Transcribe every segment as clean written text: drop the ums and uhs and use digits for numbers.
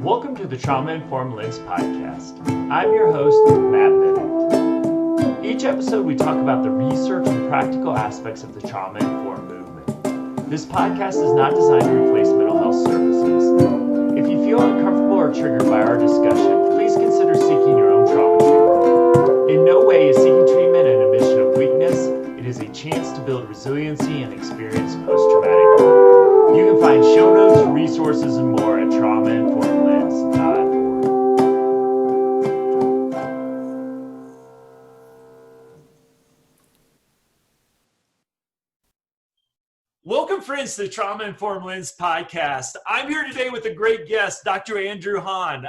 Welcome to the Trauma-Informed Lens podcast. I'm your host, Matt Bennett. Each episode we talk about the research and practical aspects of the trauma-informed movement. This podcast is not designed to replace mental health services. If you feel uncomfortable or triggered by our discussion, please consider seeking your own trauma treatment. In no way is seeking treatment an admission of weakness. It is a chance to build resiliency and experience post-traumatic growth. You can find show notes, resources, and more at traumainformedlens.org. Welcome, friends, to the Trauma-Informed Lens podcast. I'm here today with a great guest, Dr. Andrew Hahn,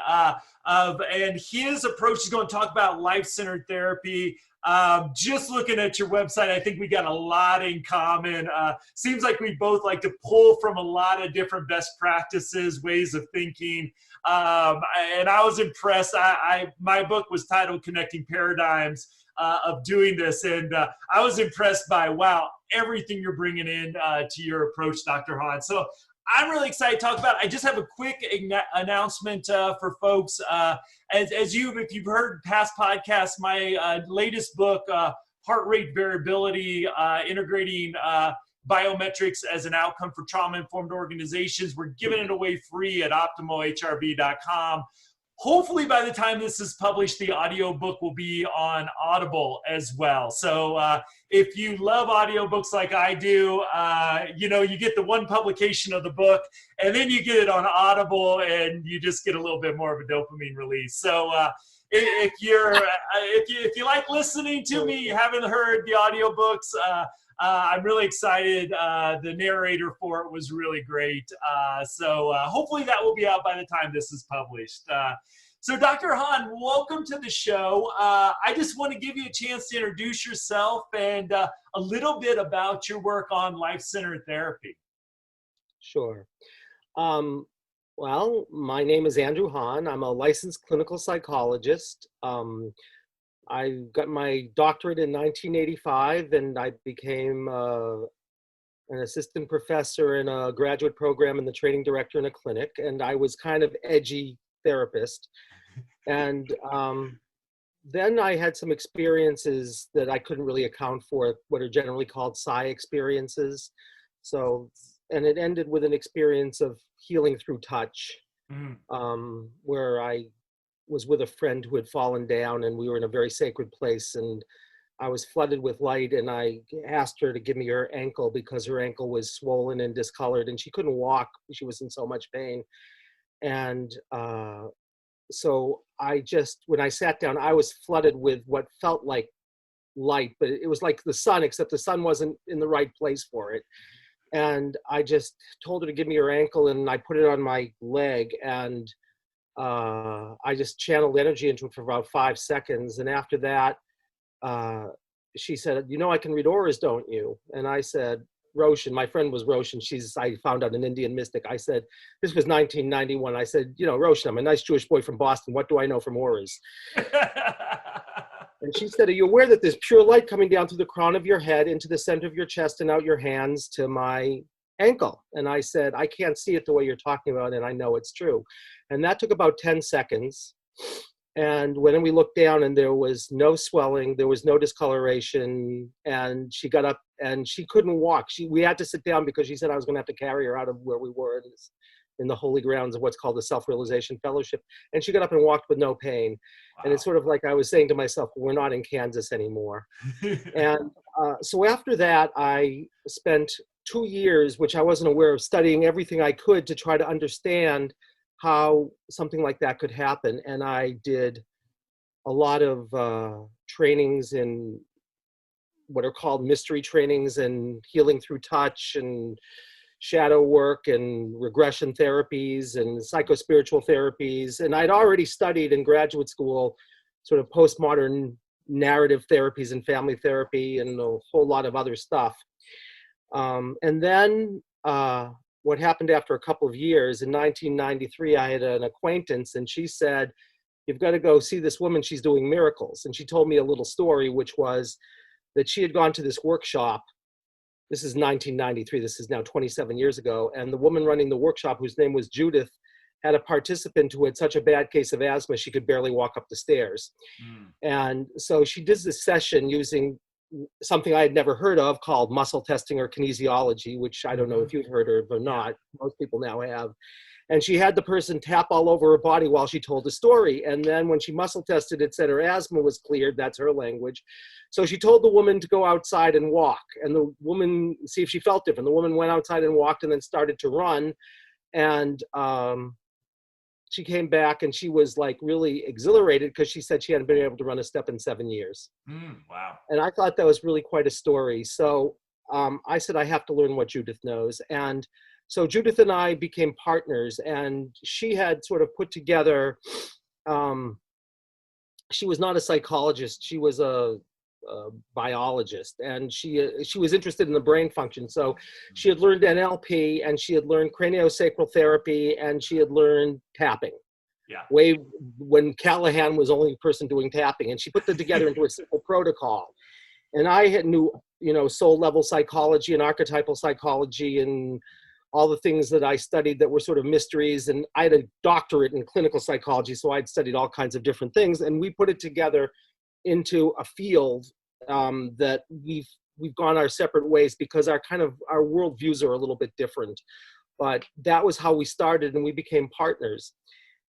and his approach is going to talk about life-centered therapy. Just looking at your website, I think we got a lot in common. Seems like we both like to pull from a lot of different best practices, ways of thinking. And I was impressed. My book was titled Connecting Paradigms of doing this. And I was impressed by, wow, everything you're bringing in to your approach, Dr. Hahn. So I'm really excited to talk about it. I just have a quick announcement for folks. If you've heard past podcasts, my latest book, Heart Rate Variability, Integrating Biometrics as an Outcome for Trauma-Informed Organizations, we're giving it away free at optimalhrv.com. Hopefully by the time this is published, the audiobook will be on Audible as well. So if you love audiobooks like I do, you get the one publication of the book and then you get it on Audible and you just get a little bit more of a dopamine release. So if you like listening to me, you haven't heard the audiobooks, I'm really excited. The narrator for it was really great. So hopefully that will be out by the time this is published. So Dr. Hahn, welcome to the show. I just want to give you a chance to introduce yourself and a little bit about your work on life-centered therapy. Sure. Well, my name is Andrew Hahn. I'm a licensed clinical psychologist. I got my doctorate in 1985, and I became an assistant professor in a graduate program and the training director in a clinic. And I was kind of edgy therapist. And then I had some experiences that I couldn't really account for, what are generally called psi experiences. And it ended with an experience of healing through touch, where I was with a friend who had fallen down, and we were in a very sacred place, and I was flooded with light, and I asked her to give me her ankle because her ankle was swollen and discolored and she couldn't walk. She was in so much pain. And so when I sat down, I was flooded with what felt like light, but it was like the sun, except the sun wasn't in the right place for it. And I just told her to give me her ankle, and I put it on my leg, and I just channeled energy into it for about 5 seconds. And after that, she said, I can read auras, don't you? And I said, Roshan, my friend was Roshan. I found out an Indian mystic. I said, this was 1991. I said, Roshan, I'm a nice Jewish boy from Boston. What do I know from auras? And she said, are you aware that there's pure light coming down through the crown of your head into the center of your chest and out your hands to my ankle? And I said, I can't see it the way you're talking about, and I know it's true. And that took about 10 seconds. And when we looked down, and there was no swelling, there was no discoloration, and she got up and she couldn't walk. We had to sit down because she said I was going to have to carry her out of where we were in the holy grounds of what's called the Self-Realization Fellowship. And she got up and walked with no pain. Wow. And it's sort of like I was saying to myself, we're not in Kansas anymore. And so after that, I spent 2 years, which I wasn't aware of, studying everything I could to try to understand how something like that could happen. And I did a lot of trainings in what are called mystery trainings and healing through touch and shadow work and regression therapies and psychospiritual therapies. And I'd already studied in graduate school sort of postmodern narrative therapies and family therapy and a whole lot of other stuff. And then what happened after a couple of years, in 1993, I had an acquaintance, and she said, you've got to go see this woman. She's doing miracles. And she told me a little story, which was that she had gone to this workshop. This is 1993. This is now 27 years ago. And the woman running the workshop, whose name was Judith, had a participant who had such a bad case of asthma she could barely walk up the stairs. And so she did this session using something I had never heard of called muscle testing or kinesiology, which I don't know if you've heard of or not. Most people now have. And she had the person tap all over her body while she told the story. And then when she muscle tested, it said her asthma was cleared. That's her language. So she told the woman to go outside and walk. And the woman, see if she felt different. The woman went outside and walked and then started to run. And she came back and she was like really exhilarated because she said she hadn't been able to run a step in 7 years. Wow. And I thought that was really quite a story. So I said, I have to learn what Judith knows. And so Judith and I became partners, and she had sort of put together, she was not a psychologist, she was a biologist, and she was interested in the brain function. So she had learned NLP, and she had learned craniosacral therapy, and she had learned tapping. Yeah. Way when Callahan was the only person doing tapping, and she put them together into a simple protocol. And I had knew, soul level psychology and archetypal psychology and all the things that I studied that were sort of mysteries. And I had a doctorate in clinical psychology, so I'd studied all kinds of different things. And we put it together into a field that we've gone our separate ways because our worldviews are a little bit different. But that was how we started, and we became partners.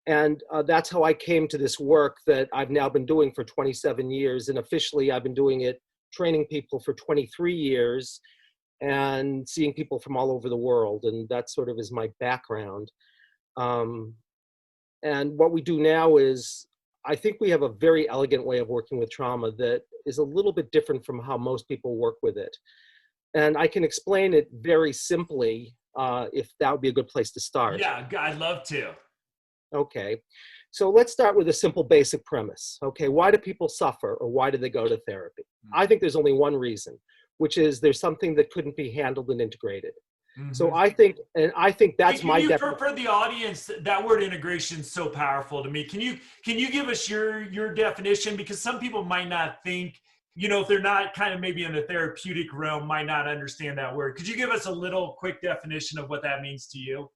And that's how I came to this work that I've now been doing for 27 years. And officially, I've been doing it, training people for 23 years and seeing people from all over the world. And that sort of is my background. And what we do now is, I think we have a very elegant way of working with trauma that is a little bit different from how most people work with it. And I can explain it very simply, if that would be a good place to start. Yeah, I'd love to. Okay, so let's start with a simple basic premise. Okay, why do people suffer, or why do they go to therapy? I think there's only one reason, which is there's something that couldn't be handled and integrated. So I think that's my definition. For the audience, that word integration is so powerful to me. Can you give us your definition? Because some people might not think, if they're not kind of maybe in the therapeutic realm, might not understand that word. Could you give us a little quick definition of what that means to you?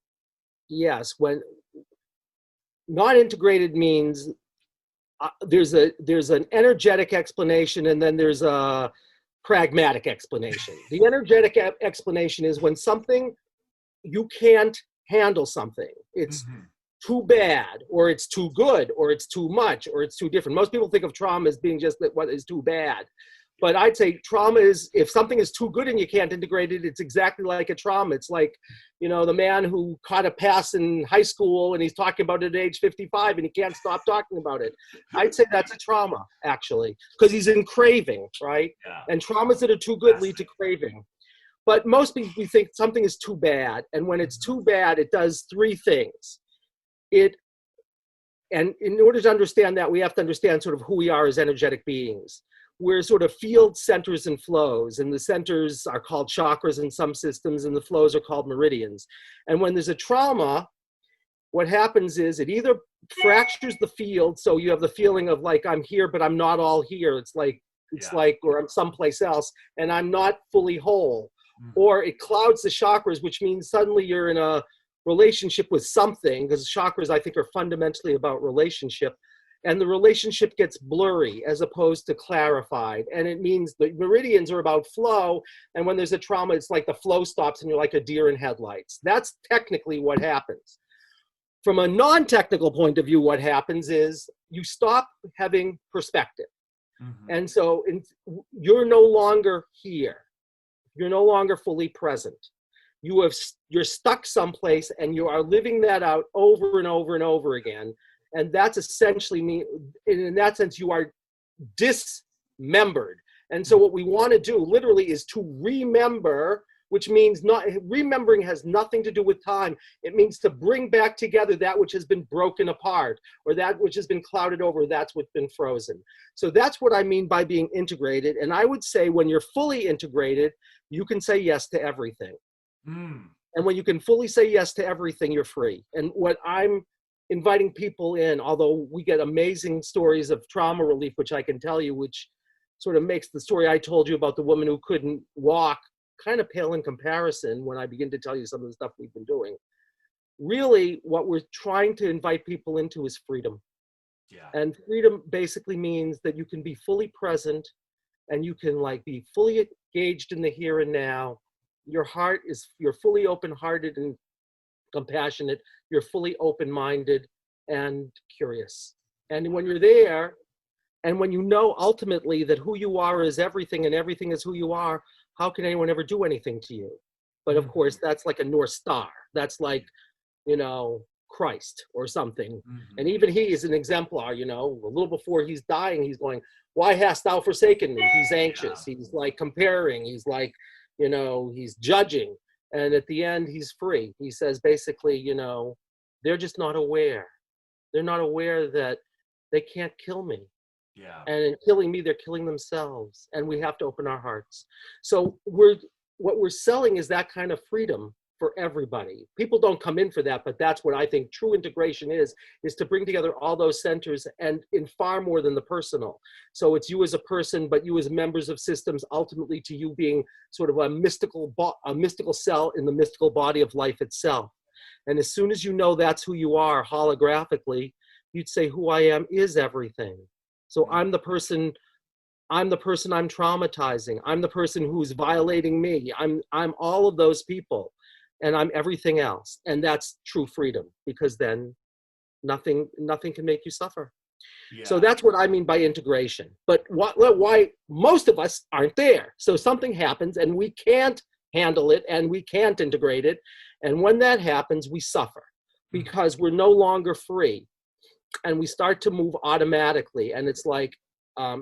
Yes, when not integrated means there's an energetic explanation, and then there's a pragmatic explanation. The energetic explanation is when you can't handle something. It's too bad, or it's too good, or it's too much, or it's too different. Most people think of trauma as being just what is too bad. But I'd say trauma is, if something is too good and you can't integrate it, it's exactly like a trauma. It's like, the man who caught a pass in high school and he's talking about it at age 55 and he can't stop talking about it. I'd say that's a trauma, actually, because he's in craving, right? Yeah. And traumas that are too good lead to craving. But most people, we think something is too bad. And when it's too bad, it does three things. And in order to understand that, we have to understand sort of who we are as energetic beings. We're sort of field centers and flows, and the centers are called chakras in some systems, and the flows are called meridians. And when there's a trauma, what happens is it either fractures the field, so you have the feeling of like, I'm here, but I'm not all here. It's like, or I'm someplace else, and I'm not fully whole. Or it clouds the chakras, which means suddenly you're in a relationship with something, because chakras, I think, are fundamentally about relationship. And the relationship gets blurry as opposed to clarified. And it means the meridians are about flow. And when there's a trauma, it's like the flow stops and you're like a deer in headlights. That's technically what happens. From a non-technical point of view, what happens is you stop having perspective. And so you're no longer here. You're no longer fully present. You're stuck someplace and you are living that out over and over and over again. And that's essentially in that sense, you are dismembered. And so what we want to do literally is to remember, which means remembering has nothing to do with time. It means to bring back together that which has been broken apart, or that which has been clouded over, that's what's been frozen. So that's what I mean by being integrated. And I would say when you're fully integrated, you can say yes to everything. And when you can fully say yes to everything, you're free. And what I'm inviting people in, although we get amazing stories of trauma relief, which I can tell you, which sort of makes the story I told you about the woman who couldn't walk kind of pale in comparison when I begin to tell you some of the stuff we've been doing. really what we're trying to invite people into is freedom. Yeah. And freedom basically means that you can be fully present and you can like be fully engaged in the here and now. You're fully open-hearted and compassionate. You're fully open-minded and curious. And when you're there, and when you know ultimately that who you are is everything and everything is who you are, how can anyone ever do anything to you? But of course, that's like a North Star. That's like, Christ or something. And even he is an exemplar, a little before he's dying, he's going, why hast thou forsaken me? He's anxious. He's like comparing. He's like, he's judging. And at the end, he's free. He says, basically, they're just not aware. They're not aware that they can't kill me. Yeah. And in killing me, they're killing themselves. And we have to open our hearts. So what we're selling is that kind of freedom for everybody. People don't come in for that, but that's what I think true integration is to bring together all those centers and in far more than the personal. So it's you as a person, but you as members of systems, ultimately to you being sort of a mystical cell in the mystical body of life itself. And as soon as you know that's who you are holographically, you'd say, who I am is everything. So I'm the person I'm traumatizing. I'm the person who's violating me. I'm all of those people, and I'm everything else. And that's true freedom, because then nothing can make you suffer. Yeah. So that's what I mean by integration. But why most of us aren't there. So something happens and we can't handle it and we can't integrate it. And when that happens, we suffer because we're no longer free. And we start to move automatically. And it's like,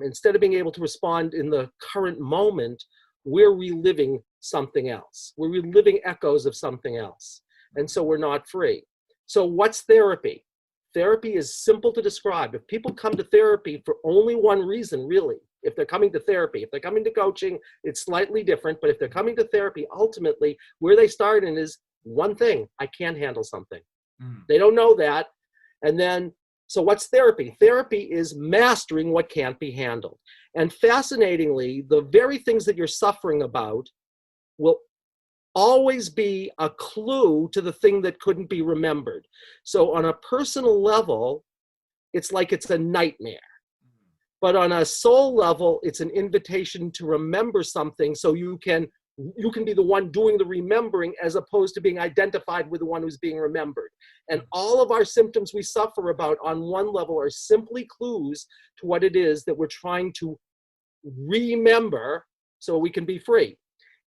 instead of being able to respond in the current moment, we're reliving something else. We're reliving echoes of something else. And so we're not free. So what's therapy? Therapy is simple to describe. If people come to therapy for only one reason, really, if they're coming to therapy, if they're coming to coaching, it's slightly different. But if they're coming to therapy, ultimately, where they start in is one thing: I can't handle something. They don't know that. And then, so what's therapy? Therapy is mastering what can't be handled. And fascinatingly, the very things that you're suffering about will always be a clue to the thing that couldn't be remembered. So on a personal level, it's like it's a nightmare. But on a soul level, it's an invitation to remember something, so you can be the one doing the remembering as opposed to being identified with the one who's being remembered. And all of our symptoms we suffer about on one level are simply clues to what it is that we're trying to remember so we can be free.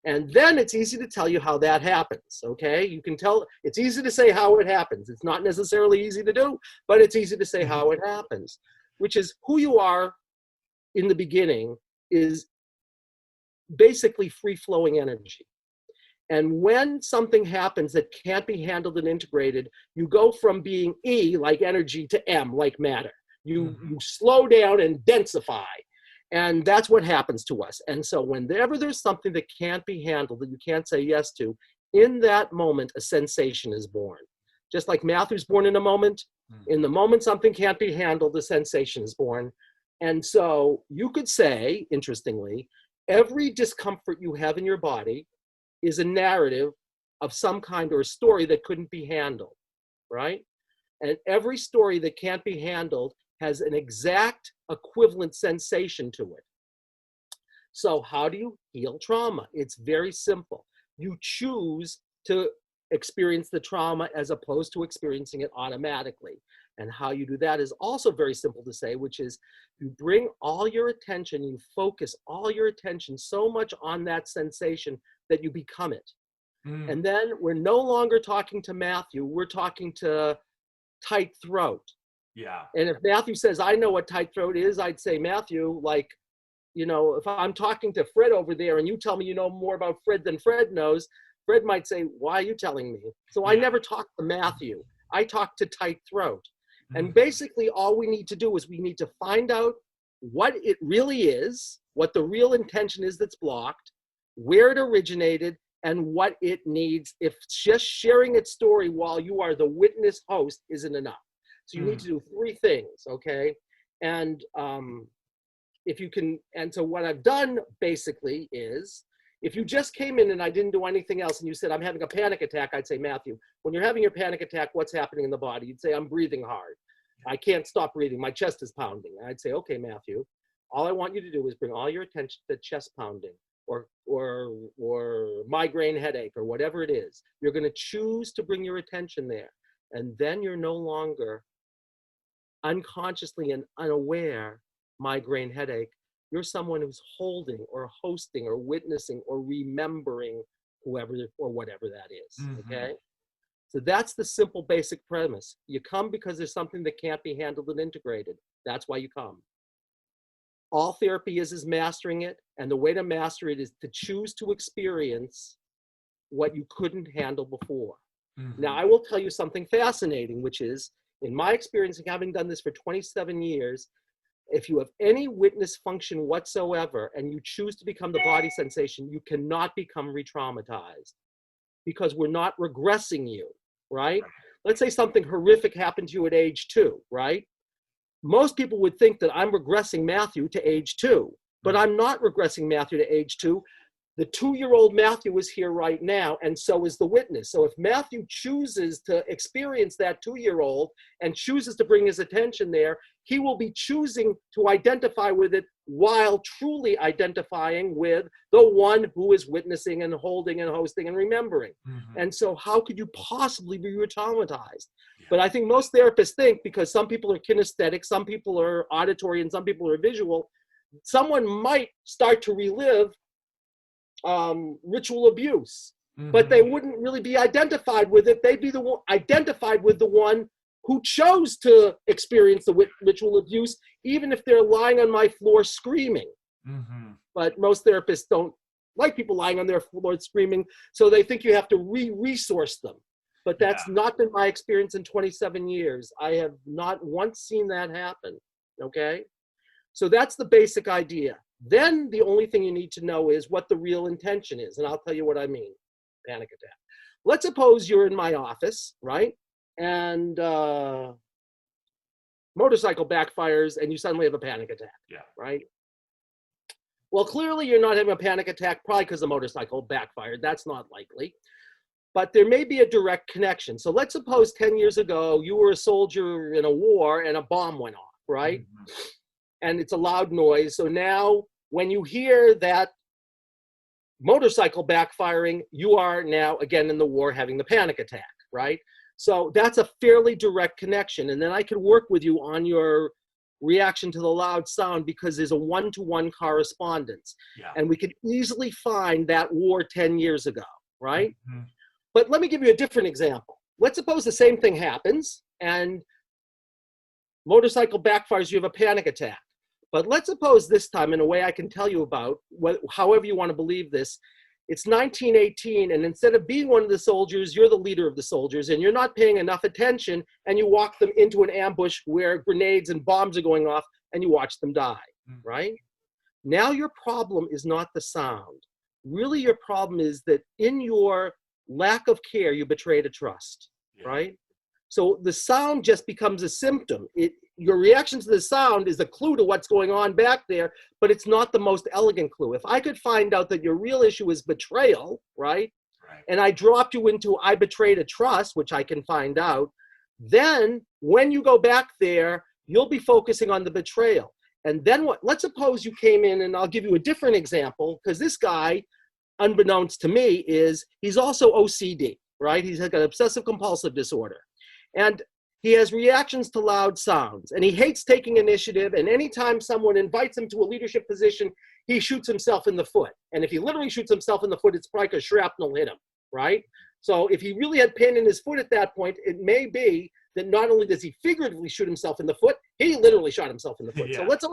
And then it's easy to tell you how that happens, okay? You can tell, it's easy to say how it happens. It's not necessarily easy to do, but it's easy to say how it happens, which is who you are in the beginning is basically free-flowing energy. And when something happens that can't be handled and integrated, you go from being E, like energy, to M, like matter. You slow down and densify. And that's what happens to us. And so whenever there's something that can't be handled, that you can't say yes to, in that moment, a sensation is born. Just like Matthew's born in a moment, in the moment something can't be handled, the sensation is born. And so you could say, interestingly, every discomfort you have in your body is a narrative of some kind or a story that couldn't be handled, right? And every story that can't be handled has an exact equivalent sensation to it. So how do you heal trauma? It's very simple. You choose to experience the trauma as opposed to experiencing it automatically. And how you do that is also very simple to say, which is you bring all your attention, you focus all your attention so much on that sensation that you become it. And then we're no longer talking to Matthew, we're talking to tight throat. Yeah. And if Matthew says, I know what tight throat is, I'd say, Matthew, like, if I'm talking to Fred over there and you tell me you know more about Fred than Fred knows, Fred might say, why are you telling me? So I never talk to Matthew. I talk to tight throat. And basically all we need to do is we need to find out what it really is, what the real intention is that's blocked, where it originated, and what it needs. If just sharing its story while you are the witness host isn't enough. So you need to do three things, okay? And if you can, and so what I've done basically is If you just came in and I didn't do anything else and you said, I'm having a panic attack, I'd say, Matthew, when you're having your panic attack, what's happening in the body? You'd say, I'm breathing hard. I can't stop breathing. My chest is pounding. And I'd say, okay, Matthew, all I want you to do is bring all your attention to chest pounding or migraine headache or whatever it is. You're going to choose to bring your attention there. And then you're no longer unconsciously and unaware migraine headache. You're someone who's holding or hosting or witnessing or remembering whoever or whatever that is, okay? So that's the simple basic premise. You come because there's something that can't be handled and integrated. That's why you come. All therapy is mastering it, and the way to master it is to choose to experience what you couldn't handle before. Now, I will tell you something fascinating, which is, in my experience, having done this for 27 years, if you have any witness function whatsoever and you choose to become the body sensation, you cannot become re-traumatized because we're not regressing you, right? Let's say something horrific happened to you at age 2, right? Most people would think that I'm regressing Matthew to age 2, but I'm not regressing Matthew to age 2. The 2-year-old Matthew is here right now, and so is the witness. So if Matthew chooses to experience that 2-year-old and chooses to bring his attention there, he will be choosing to identify with it while truly identifying with the one who is witnessing and holding and hosting and remembering. And so how could you possibly be traumatized? But I think most therapists think, because some people are kinesthetic, some people are auditory, and some people are visual, someone might start to relive ritual abuse, but they wouldn't really be identified with it. They'd be the one identified with the one who chose to experience the ritual abuse, even if they're lying on my floor screaming. But most therapists don't like people lying on their floor screaming, so they think you have to resource them. But that's not been my experience in 27 years. I have not once seen that happen, okay? So that's the basic idea. Then the only thing you need to know is what the real intention is. And I'll tell you what I mean, panic attack. Let's suppose you're in my office, right? And motorcycle backfires and you suddenly have a panic attack, right? Well, clearly you're not having a panic attack probably because the motorcycle backfired. That's not likely. But there may be a direct connection. So let's suppose 10 years ago, you were a soldier in a war and a bomb went off, right? And it's a loud noise. So now when you hear that motorcycle backfiring, you are now again in the war having the panic attack, right? So that's a fairly direct connection. And then I can work with you on your reaction to the loud sound because there's a one-to-one correspondence. And we could easily find that war 10 years ago, right? But let me give you a different example. Let's suppose the same thing happens and motorcycle backfires, you have a panic attack. But let's suppose this time, in a way I can tell you about, however you want to believe this, it's 1918, and instead of being one of the soldiers, you're the leader of the soldiers, and you're not paying enough attention, and you walk them into an ambush where grenades and bombs are going off, and you watch them die, right? Now your problem is not the sound. Really, your problem is that in your lack of care, you betrayed a trust, right? So the sound just becomes a symptom. Your reaction to the sound is a clue to what's going on back there, but it's not the most elegant clue. If I could find out that your real issue is betrayal, right? And I dropped you into I betrayed a trust, which I can find out, then when you go back there, you'll be focusing on the betrayal. And then let's suppose you came in, and I'll give you a different example, because this guy, unbeknownst to me, he's also OCD, right? He's got Obsessive-Compulsive Disorder. And he has reactions to loud sounds, and he hates taking initiative, and anytime someone invites him to a leadership position, he shoots himself in the foot. And if he literally shoots himself in the foot, it's probably because shrapnel hit him, right? So if he really had pain in his foot at that point, it may be that not only does he figuratively shoot himself in the foot, he literally shot himself in the foot. So let's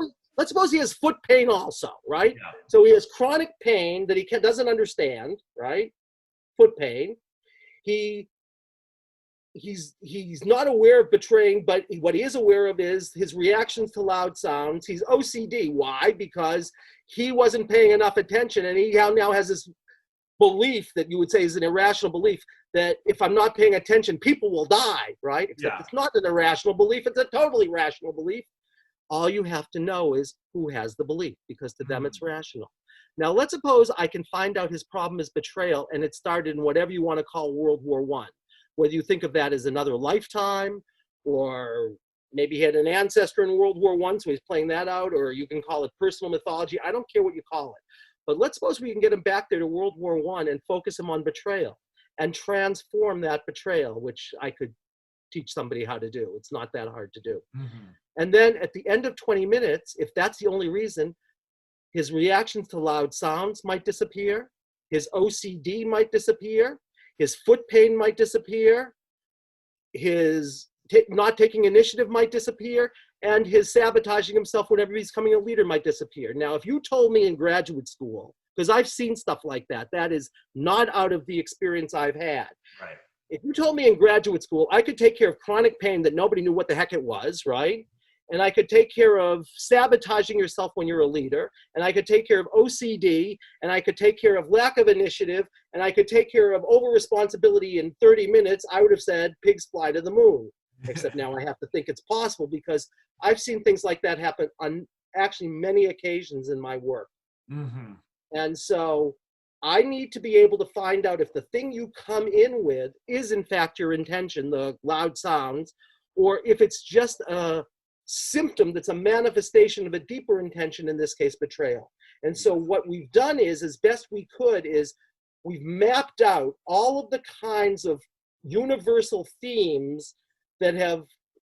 suppose he has foot pain also, right? So he has chronic pain that he doesn't understand, right? Foot pain. He's not aware of betraying, but what he is aware of is his reactions to loud sounds. He's OCD. Why? Because he wasn't paying enough attention, and he now has this belief that you would say is an irrational belief that if I'm not paying attention, people will die, right? Except it's not an irrational belief. It's a totally rational belief. All you have to know is who has the belief, because to them it's rational. Now, let's suppose I can find out his problem is betrayal, and it started in whatever you want to call World War I. Whether you think of that as another lifetime, or maybe he had an ancestor in World War I, so he's playing that out, or you can call it personal mythology. I don't care what you call it. But let's suppose we can get him back there to World War I and focus him on betrayal and transform that betrayal, which I could teach somebody how to do. It's not that hard to do. Mm-hmm. And then at the end of 20 minutes, if that's the only reason, his reactions to loud sounds might disappear, his OCD might disappear, his foot pain might disappear, his not taking initiative might disappear, and his sabotaging himself whenever he's becoming a leader might disappear. Now, if you told me in graduate school, because I've seen stuff like that, that is not out of the experience I've had. Right. If you told me in graduate school I could take care of chronic pain that nobody knew what the heck it was, right? And I could take care of sabotaging yourself when you're a leader, and I could take care of OCD, and I could take care of lack of initiative, and I could take care of over-responsibility in 30 minutes, I would have said, pigs fly to the moon. Except now I have to think it's possible, because I've seen things like that happen on actually many occasions in my work. Mm-hmm. And so I need to be able to find out if the thing you come in with is in fact your intention, the loud sounds, or if it's just a symptom that's a manifestation of a deeper intention, in this case, betrayal. And so what we've done is, as best we could, is we've mapped out all of the kinds of universal themes that have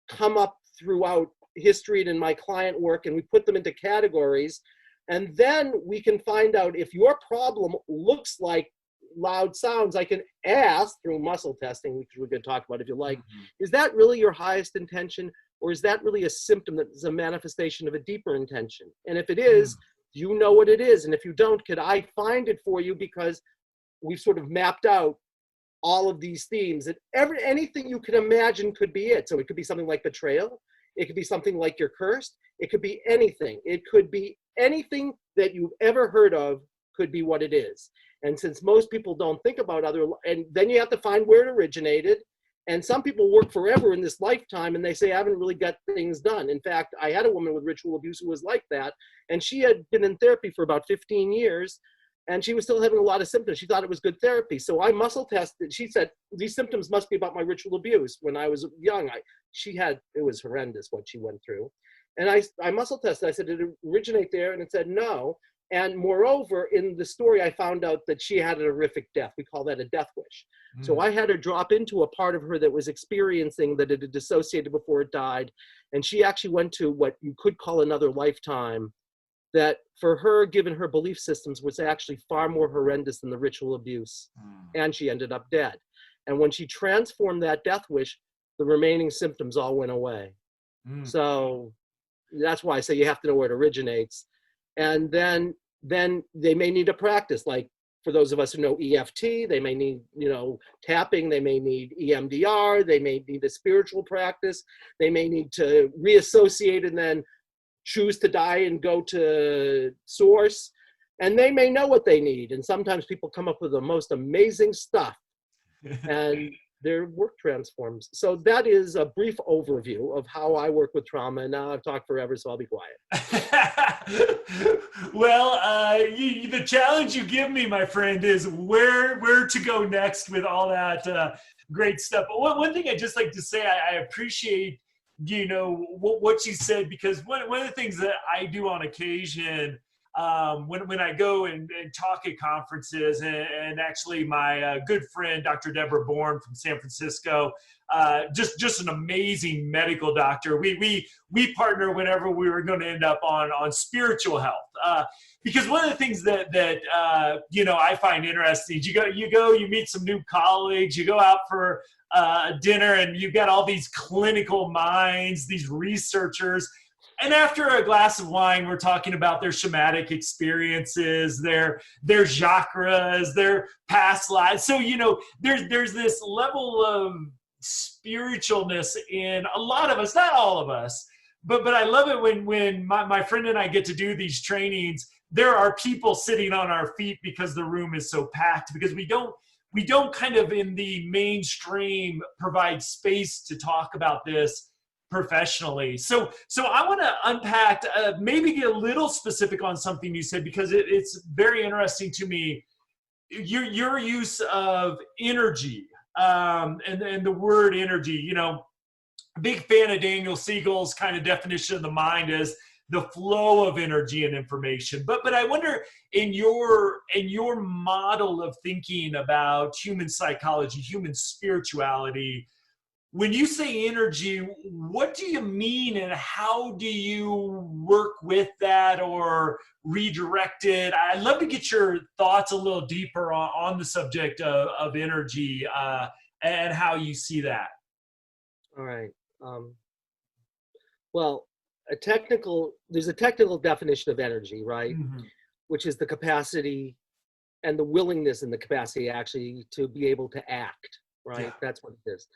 come up throughout history and in my client work, and we put them into categories. And then we can find out if your problem looks like loud sounds. I can ask through muscle testing, which we can talk about if you like, is that really your highest intention? Or is that really a symptom that is a manifestation of a deeper intention? And if it is, you know what it is. And if you don't, could I find it for you? Because we've sort of mapped out all of these themes, that anything you can imagine could be it. So it could be something like betrayal. It could be something like you're cursed. It could be anything. It could be anything that you've ever heard of could be what it is. And since most people don't think about and then you have to find where it originated. And some people work forever in this lifetime, and they say, I haven't really got things done. In fact, I had a woman with ritual abuse who was like that, and she had been in therapy for about 15 years, and she was still having a lot of symptoms. She thought it was good therapy. So I muscle tested. She said, these symptoms must be about my ritual abuse. When I was young, it was horrendous what she went through. And I muscle tested. I said, did it originate there? And it said, no. And moreover, in the story, I found out that she had a horrific death. We call that a death wish. So I had her drop into a part of her that was experiencing that it had dissociated before it died. And she actually went to what you could call another lifetime, that for her, given her belief systems, was actually far more horrendous than the ritual abuse. And she ended up dead. And when she transformed that death wish, the remaining symptoms all went away. So that's why I say you have to know where it originates. And then they may need a practice, like for those of us who know EFT, they may need, tapping, they may need EMDR, they may need a spiritual practice, they may need to reassociate and then choose to die and go to source, and they may know what they need. And sometimes people come up with the most amazing stuff and their work transforms. So that is a brief overview of how I work with trauma. And now I've talked forever, so I'll be quiet. Well, the challenge you give me, my friend, is where to go next with all that great stuff. But one thing I'd just like to say, I appreciate, what you said, because one of the things that I do on occasion, when I go and talk at conferences, and actually my good friend, Dr. Deborah Bourne from San Francisco, just an amazing medical doctor. We partner whenever we were going to end up on spiritual health, because one of the things that I find interesting, you meet some new colleagues, you go out for dinner, and you've got all these clinical minds, these researchers. And after a glass of wine, we're talking about their shamanic experiences, their chakras, their past lives. So, there's this level of spiritualness in a lot of us, not all of us, but I love it when my friend and I get to do these trainings. There are people sitting on our feet because the room is so packed, because we don't kind of in the mainstream provide space to talk about this. professionally. So I want to unpack, maybe get a little specific on something you said, because it's very interesting to me. Your use of energy, and the word energy, you know, big fan of Daniel Siegel's kind of definition of the mind as the flow of energy and information. But I wonder, in your model of thinking about human psychology, human spirituality, when you say energy, what do you mean, and how do you work with that or redirect it? I'd love to get your thoughts a little deeper on the subject of energy, and how you see that. All right. Well, there's a technical definition of energy, right? Mm-hmm. Which is the capacity and the willingness and the capacity actually to be able to act, right? Yeah. That's what it is.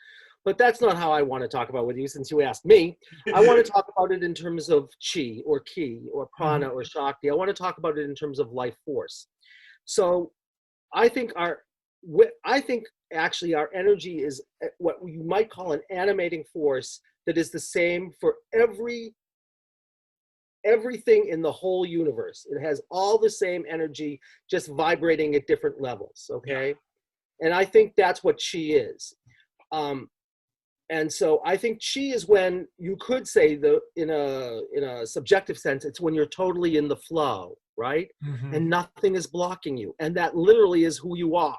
But that's not how I want to talk about with you, since you asked me. I want to talk about it in terms of chi or ki or prana or shakti. I want to talk about it in terms of life force. So I think actually our energy is what you might call an animating force that is the same for everything in the whole universe. It has all the same energy, just vibrating at different levels, okay? Yeah. And I think that's what chi is. And so I think chi is when you could say in a subjective sense, it's when you're totally in the flow, right? Mm-hmm. And nothing is blocking you. And that literally is who you are,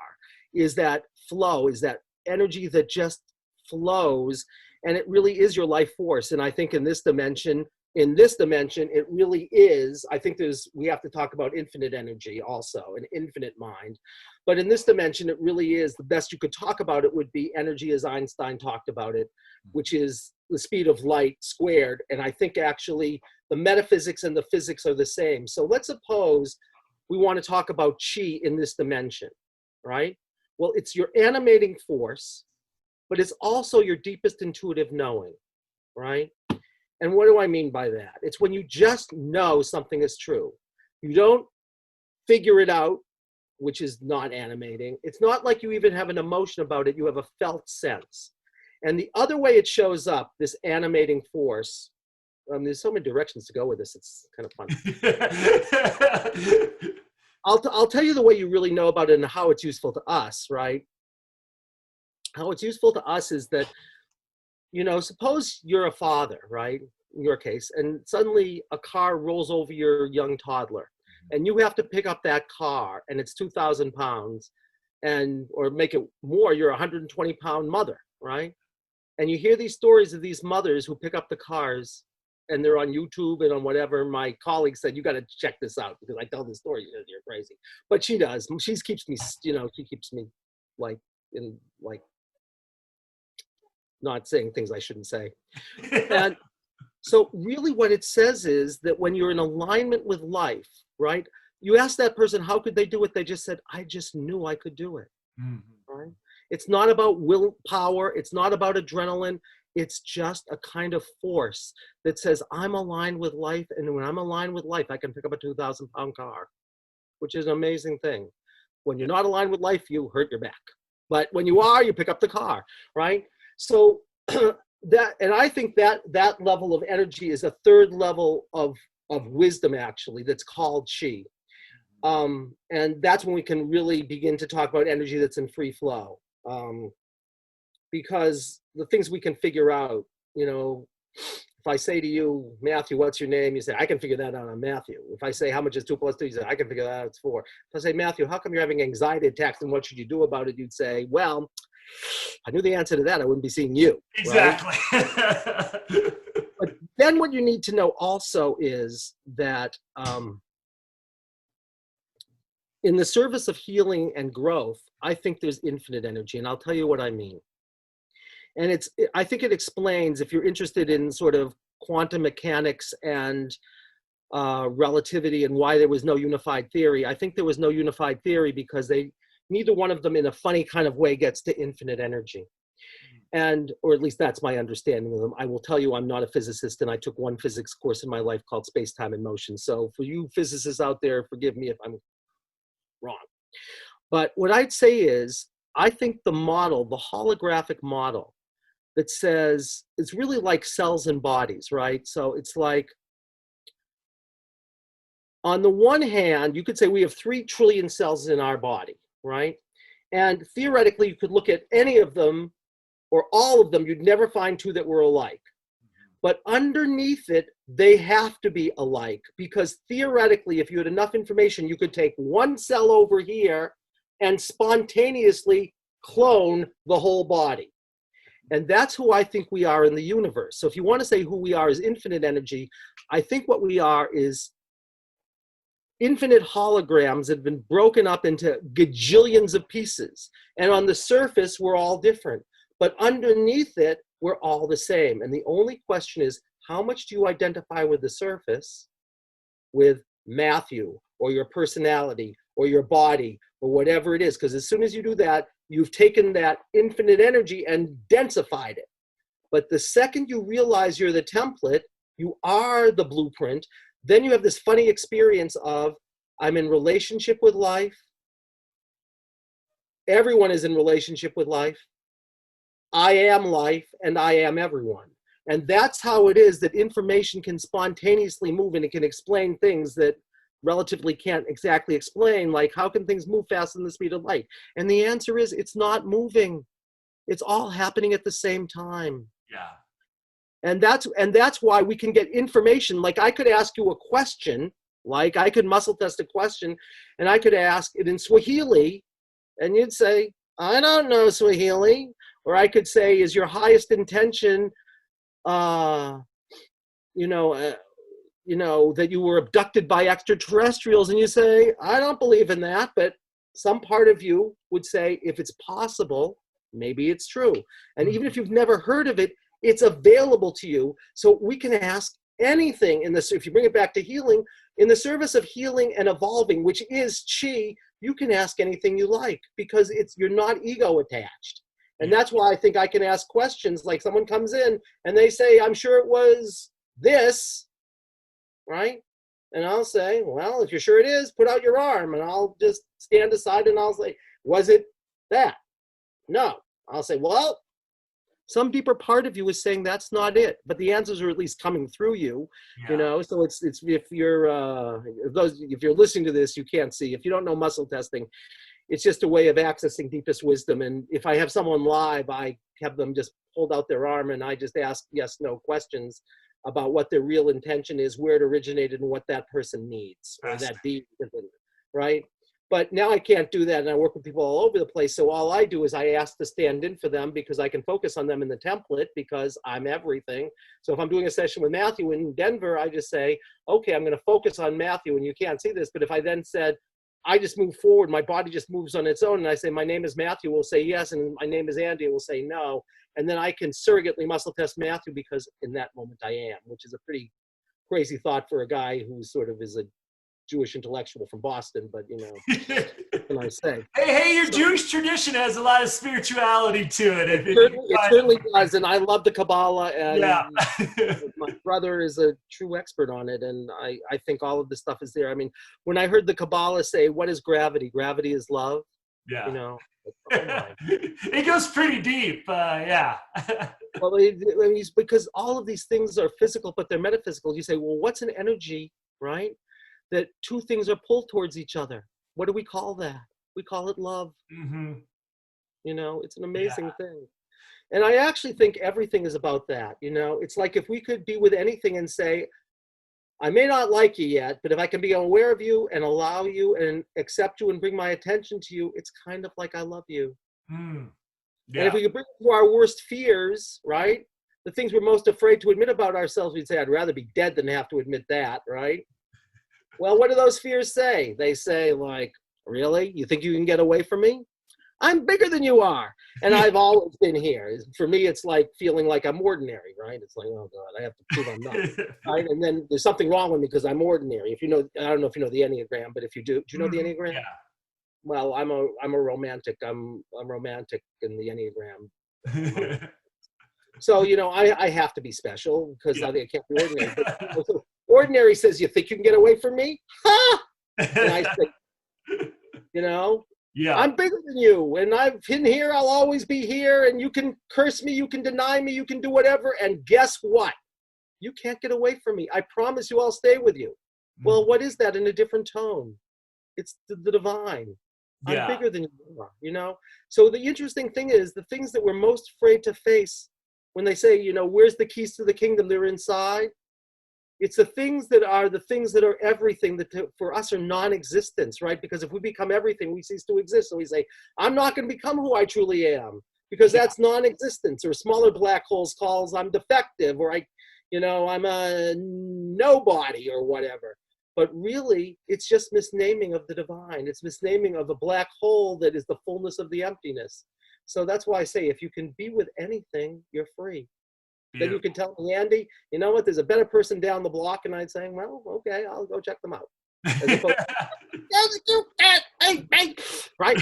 is that flow, is that energy that just flows. And it really is your life force. And I think in this dimension, it really is. I think we have to talk about infinite energy also, an infinite mind. But in this dimension, it really is, the best you could talk about it would be energy as Einstein talked about it, which is the speed of light squared. And I think actually the metaphysics and the physics are the same. So let's suppose we want to talk about chi in this dimension, right? Well, it's your animating force, but it's also your deepest intuitive knowing, right? And what do I mean by that? It's when you just know something is true. You don't figure it out, which is not animating. It's not like you even have an emotion about it. You have a felt sense. And the other way it shows up, this animating force, there's so many directions to go with this. It's kind of fun. I'll tell you the way you really know about it and how it's useful to us, right? How it's useful to us is that, you know, suppose you're a father, right? In your case, and suddenly a car rolls over your young toddler, and you have to pick up that car, and it's 2,000 pounds, or make it more, you're a 120-pound mother, right? And you hear these stories of these mothers who pick up the cars, and they're on YouTube and on whatever. My colleague said, you got to check this out, because I tell this story, you're crazy. But she does. She keeps me, she keeps me not saying things I shouldn't say. And so really what it says is that when you're in alignment with life, right? You ask that person, how could they do it? They just said, I just knew I could do it. Mm-hmm. Right? It's not about willpower. It's not about adrenaline. It's just a kind of force that says, I'm aligned with life. And when I'm aligned with life, I can pick up a 2,000-pound car, which is an amazing thing. When you're not aligned with life, you hurt your back. But when you are, you pick up the car, right? So and I think that level of energy is a third level of wisdom, actually, that's called chi. And that's when we can really begin to talk about energy that's in free flow. Because the things we can figure out, you know, if I say to you, Matthew, what's your name? You say, I can figure that out on Matthew. If I say, how much is 2 + 2? You say, I can figure that out, it's 4. If I say, Matthew, how come you're having anxiety attacks and what should you do about it? You'd say, well, I knew the answer to that. I wouldn't be seeing you. Exactly. Right? But then what you need to know also is that in the service of healing and growth, I think there's infinite energy. And I'll tell you what I mean. And I think it explains, if you're interested in sort of quantum mechanics and relativity and why there was no unified theory. I think there was no unified theory because neither one of them in a funny kind of way gets to infinite energy. Or at least that's my understanding of them. I will tell you, I'm not a physicist, and I took one physics course in my life called Space, Time, and Motion. So for you physicists out there, forgive me if I'm wrong. But what I'd say is, I think the holographic model that says, it's really like cells and bodies, right? So it's like, on the one hand, you could say we have 3 trillion cells in our body, right? And theoretically, you could look at any of them or all of them, you'd never find 2 that were alike. But underneath it, they have to be alike, because theoretically, if you had enough information, you could take one cell over here and spontaneously clone the whole body. And that's who I think we are in the universe. So if you want to say who we are is infinite energy, I think what we are is infinite holograms that have been broken up into gajillions of pieces. And on the surface, we're all different. But underneath it, we're all the same. And the only question is, how much do you identify with the surface, with Matthew, or your personality, or your body, or whatever it is? Because as soon as you do that, you've taken that infinite energy and densified it. But the second you realize you're the template, you are the blueprint, then you have this funny experience of, I'm in relationship with life. Everyone is in relationship with life. I am life, and I am everyone. And that's how it is that information can spontaneously move, and it can explain things that relatively can't exactly explain, like how can things move faster than the speed of light? And the answer is, it's not moving. It's all happening at the same time. Yeah. And that's why we can get information. Like, I could ask you a question, like I could muscle test a question, and I could ask it in Swahili, and you'd say, I don't know Swahili. Or I could say, is your highest intention, that you were abducted by extraterrestrials? And you say, I don't believe in that. But some part of you would say, if it's possible, maybe it's true. And even if you've never heard of it, it's available to you. So we can ask anything in this. If you bring it back to healing, in the service of healing and evolving, which is chi, you can ask anything you like, because you're not ego attached. And that's why I think I can ask questions, like someone comes in and they say, I'm sure it was this, right? And I'll say, well, if you're sure it is, put out your arm. And I'll just stand aside and I'll say, was it that? No. I'll say, well, some deeper part of you is saying that's not it, but the answers are at least coming through you, So it's if you're listening to this, you can't see. If you don't know muscle testing, it's just a way of accessing deepest wisdom. And if I have someone live, I have them just hold out their arm and I just ask yes, no questions about what their real intention is, where it originated, and what that person needs, or that being, right? But now I can't do that, and I work with people all over the place. So all I do is I ask to stand in for them, because I can focus on them in the template, because I'm everything. So if I'm doing a session with Matthew in Denver, I just say, okay, I'm going to focus on Matthew, and you can't see this. But if I then said, I just move forward, my body just moves on its own, and I say, my name is Matthew, will say yes, and my name is Andy, will say no. And then I can surrogately muscle test Matthew, because in that moment I am, which is a pretty crazy thought for a guy who sort of is a Jewish intellectual from Boston, but what can I say? Hey, your Jewish tradition has a lot of spirituality to it. It certainly does, and I love the Kabbalah, and yeah. my brother is a true expert on it, and I think all of this stuff is there. I mean, when I heard the Kabbalah say, what is gravity? Gravity is love. Yeah. Oh it goes pretty deep, yeah. Well, because all of these things are physical, but they're metaphysical. You say, well, what's an energy, right? That 2 things are pulled towards each other. What do we call that? We call it love. Mm-hmm. It's an amazing thing. And I actually think everything is about that. It's like, if we could be with anything and say, I may not like you yet, but if I can be aware of you and allow you and accept you and bring my attention to you, it's kind of like I love you. Mm. Yeah. And if we could bring it to our worst fears, right? The things we're most afraid to admit about ourselves, we'd say, I'd rather be dead than have to admit that, right? Well, what do those fears say? They say, like, really? You think you can get away from me? I'm bigger than you are. And I've always been here. For me, it's like feeling like I'm ordinary, right? It's like, oh God, I have to prove I'm not. Right? And then there's something wrong with me because I'm ordinary. If you know, I don't know if you know the Enneagram, but if you do you know the Enneagram? Yeah. Well, I'm a romantic. I'm romantic in the Enneagram. So, I have to be special, because I can't be ordinary. But ordinary says, you think you can get away from me? Ha! And I say, Yeah. I'm bigger than you, and I've been here, I'll always be here, and you can curse me, you can deny me, you can do whatever, and guess what? You can't get away from me. I promise you I'll stay with you. Well, what is that in a different tone? It's the divine. I'm Yeah. bigger than you are, you know? So the interesting thing is the things that we're most afraid to face when they say, you know, where's the keys to the kingdom? They're inside. It's the things that are everything that for us are non-existence, right? Because if we become everything, we cease to exist. So we say, I'm not going to become who I truly am because that's non-existence. Or smaller black holes calls I'm defective, or I'm a nobody or whatever. But really, it's just misnaming of the divine. It's misnaming of a black hole that is the fullness of the emptiness. So that's why I say, if you can be with anything, you're free. Then you can tell me, Andy, you know what, there's a better person down the block, and I'd say, well, okay, I'll go check them out. As opposed to, right?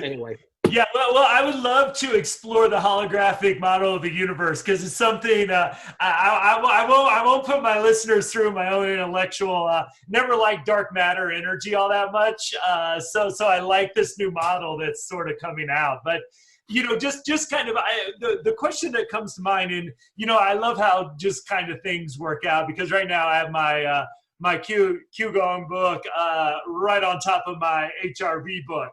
Anyway. Yeah, well, I would love to explore the holographic model of the universe because it's something I won't put my listeners through my own intellectual. Never liked dark matter energy all that much, so I like this new model that's sort of coming out. But just kind of the question that comes to mind, and I love how just kind of things work out because right now I have my Qigong book right on top of my HRV book.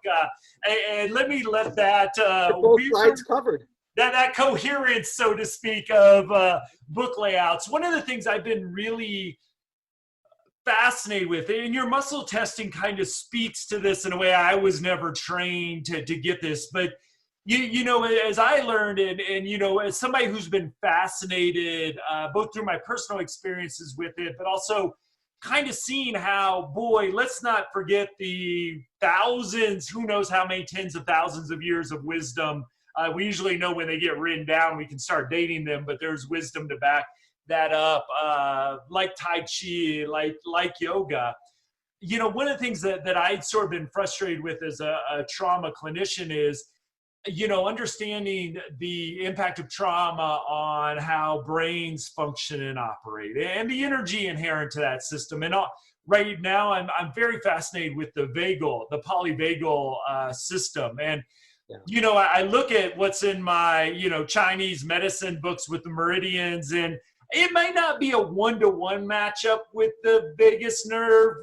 And let me let that both sides covered. That coherence, so to speak, of book layouts. One of the things I've been really fascinated with, and your muscle testing kind of speaks to this in a way I was never trained to get this, but as I learned, and as somebody who's been fascinated both through my personal experiences with it, but also kind of seeing how, boy, let's not forget the thousands, who knows how many tens of thousands of years of wisdom. We usually know when they get written down, we can start dating them, but there's wisdom to back that up, like Tai Chi, like yoga. One of the things that I'd sort of been frustrated with as a trauma clinician is, understanding the impact of trauma on how brains function and operate and the energy inherent to that system. And right now I'm very fascinated with the polyvagal system. And, I look at what's in my, Chinese medicine books with the meridians, and it might not be a 1-to-1 matchup with the vagus nerve,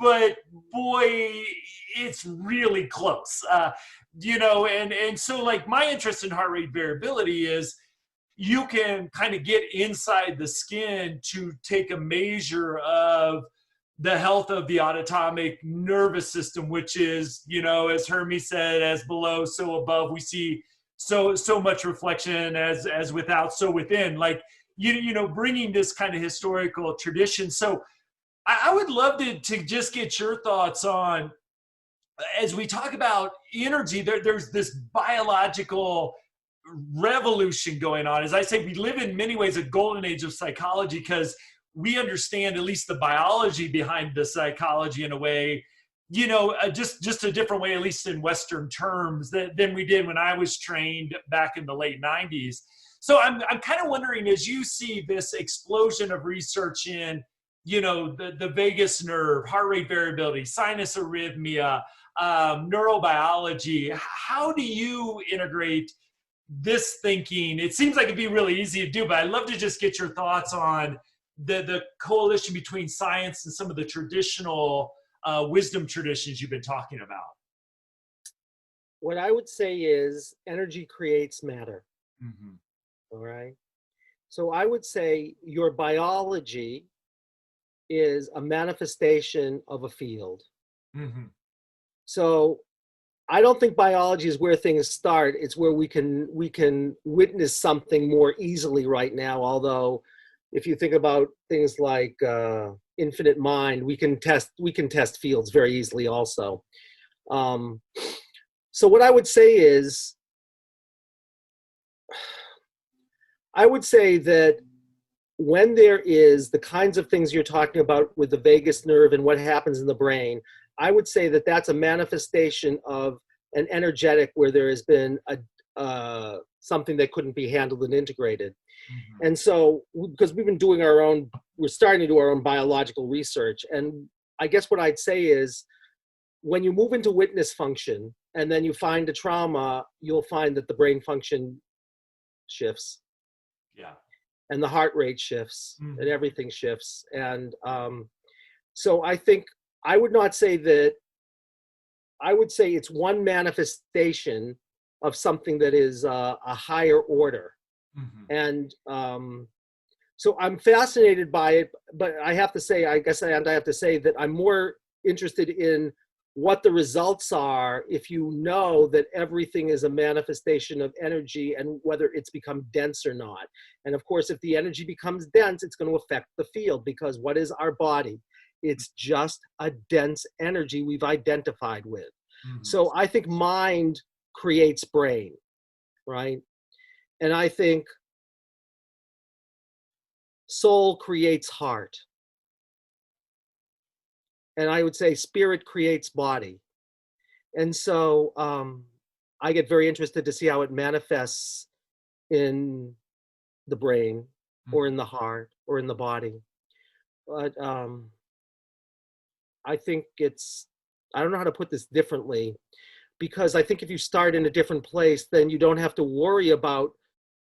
but boy, it's really close. And so like my interest in heart rate variability is you can kind of get inside the skin to take a measure of the health of the autonomic nervous system, which is, as Hermes said, as below, so above. We see so much reflection as without, so within, like, bringing this kind of historical tradition. So I would love to just get your thoughts on, as we talk about energy, there's this biological revolution going on. As I say, we live in many ways a golden age of psychology because we understand at least the biology behind the psychology in a way, just a different way, at least in Western terms, than we did when I was trained back in the late 90s. So I'm kind of wondering, as you see this explosion of research in, the vagus nerve, heart rate variability, sinus arrhythmia, neurobiology, how do you integrate this thinking? It seems like it'd be really easy to do, but I'd love to just get your thoughts on the coalition between science and some of the traditional wisdom traditions you've been talking about. What I would say is energy creates matter. Mm-hmm. All right. So I would say your biology is a manifestation of a field. Mm-hmm. So I don't think biology is where things start. It's where we can witness something more easily right now. Although, if you think about things like infinite mind, we can test fields very easily also. So what I would say is, I would say that when there is the kinds of things you're talking about with the vagus nerve and what happens in the brain, I would say that that's a manifestation of an energetic where there has been something that couldn't be handled and integrated. Mm-hmm. And so, because we're starting to do our own biological research. And I guess what I'd say is, when you move into witness function and then you find a trauma, you'll find that the brain function shifts. Yeah. And the heart rate shifts, Mm-hmm. and everything shifts. And so I think I would not say that, I would say it's one manifestation of something that is a higher order. Mm-hmm. And so I'm fascinated by it, but I have to say, I have to say that I'm more interested in what the results are if you know that everything is a manifestation of energy and whether it's become dense or not. And of course, if the energy becomes dense, it's going to affect the field, because what is our body? It's just a dense energy we've identified with. Mm-hmm. So I think mind creates brain, right? And I think soul creates heart. And I would say spirit creates body. And so I get very interested to see how it manifests in the brain or in the heart or in the body. But I think I don't know how to put this differently, because I think if you start in a different place, then you don't have to worry about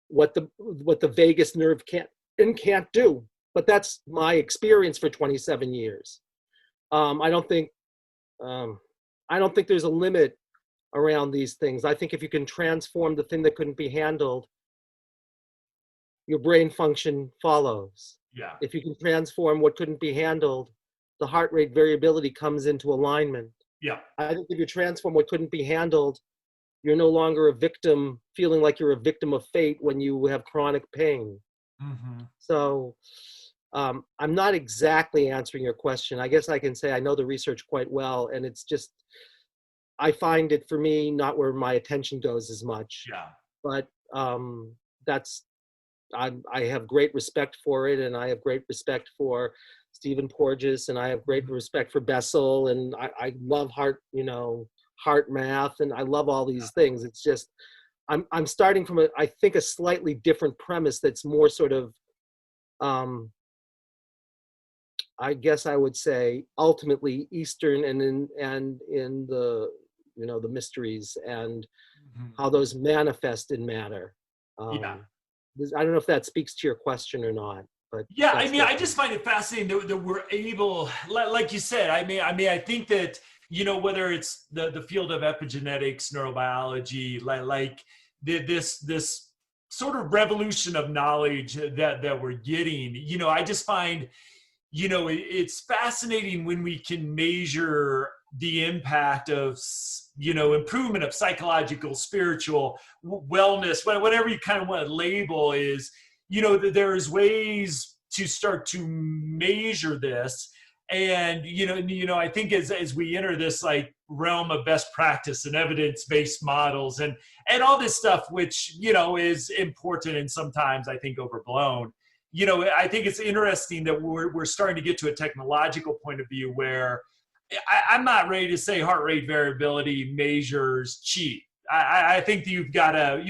what the vagus nerve can't do. But that's my experience for 27 years. I don't think there's a limit around these things. I think if you can transform the thing that couldn't be handled, your brain function follows. Yeah. If you can transform what couldn't be handled, the heart rate variability comes into alignment. Yeah. I think if you transform what couldn't be handled, you're no longer a victim, feeling like you're a victim of fate when you have chronic pain. Mm-hmm. So I'm not exactly answering your question. I guess I can say I know the research quite well, and it's just, I find it, for me, not where my attention goes as much. Yeah. But I have great respect for it, and I have great respect for Stephen Porges, and I have great respect for Bessel, and I love heart math, and I love all these things. It's just, I'm starting from I think a slightly different premise that's more sort of, I guess I would say ultimately Eastern, and in the, the mysteries and how those manifest in matter. Yeah. I don't know if that speaks to your question or not, but yeah, I mean, I just find it fascinating that we're able, like you said, I mean, I think that, whether it's the field of epigenetics, neurobiology, like this sort of revolution of knowledge that we're getting, I just find, it's fascinating when we can measure the impact of, improvement of psychological, spiritual wellness, whatever you kind of want to label is, there's ways to start to measure this. And, I think as we enter this like realm of best practice and evidence-based models and all this stuff, which, is important and sometimes I think overblown, I think it's interesting that we're starting to get to a technological point of view where I'm not ready to say heart rate variability measures chi. I think that you've got to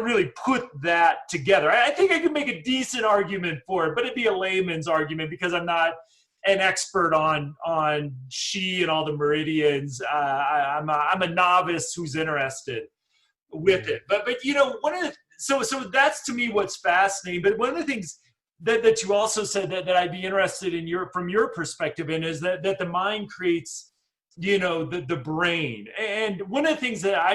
really put that together. I think I could make a decent argument for it, but it'd be a layman's argument because I'm not an expert on chi and all the meridians. I'm a novice who's interested with it. But one of the so that's to me what's fascinating. But one of the things that you also said that I'd be interested in from your perspective in is that the mind creates, the brain. And one of the things that I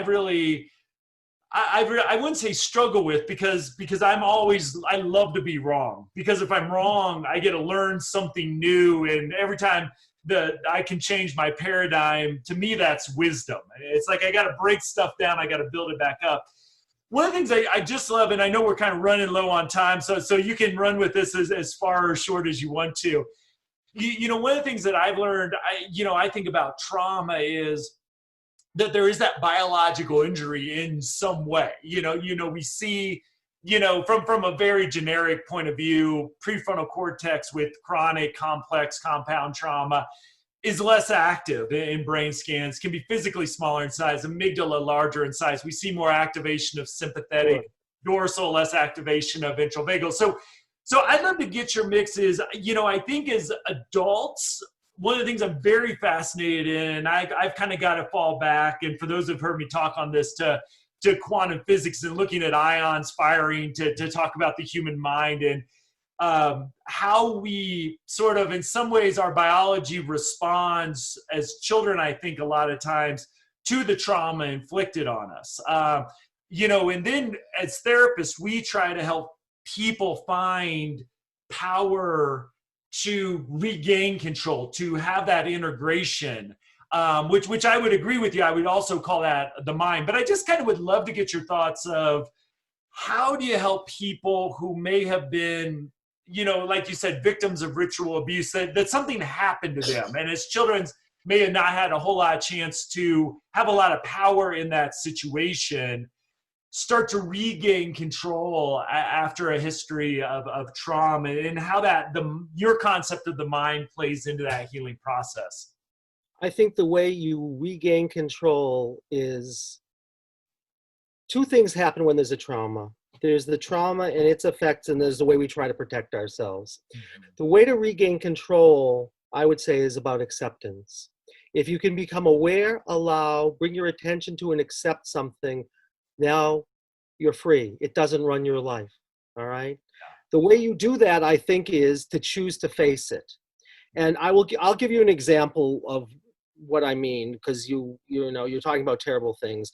wouldn't say struggle with because I love to be wrong, because if I'm wrong, I get to learn something new. And every time I can change my paradigm, to me, that's wisdom. It's like, I got to break stuff down. I got to build it back up. One of the things I just love, and I know we're kind of running low on time, so you can run with this as far or short as you want to. One of the things that I've learned, I think about trauma is that there is that biological injury in some way. We see, from a very generic point of view, prefrontal cortex with chronic, complex, compound trauma is less active in brain scans, can be physically smaller in size, amygdala larger in size. We see more activation of sympathetic, dorsal, less activation of ventral vagal. So I'd love to get your mixes. I think as adults, one of the things I'm very fascinated in, and I've kind of got to fall back, and for those who've heard me talk on this, to quantum physics and looking at ions firing to talk about the human mind and how we sort of, in some ways, our biology responds as children, I think, a lot of times to the trauma inflicted on us. And then as therapists, we try to help people find power to regain control, to have that integration, which I would agree with you. I would also call that the mind. But I just kind of would love to get your thoughts of how do you help people who may have been, like you said, victims of ritual abuse, that something happened to them. And as children may have not had a whole lot of chance to have a lot of power in that situation, start to regain control after a history of trauma, and how your concept of the mind plays into that healing process. I think the way you regain control is two things happen when there's a trauma. There's the trauma and its effects, and there's the way we try to protect ourselves. Mm-hmm. The way to regain control, I would say, is about acceptance. If you can become aware, bring your attention to and accept something, now you're free. It doesn't run your life, all right? The way you do that, I think, is to choose to face it. And I'll give you an example of what I mean, because you're talking about terrible things.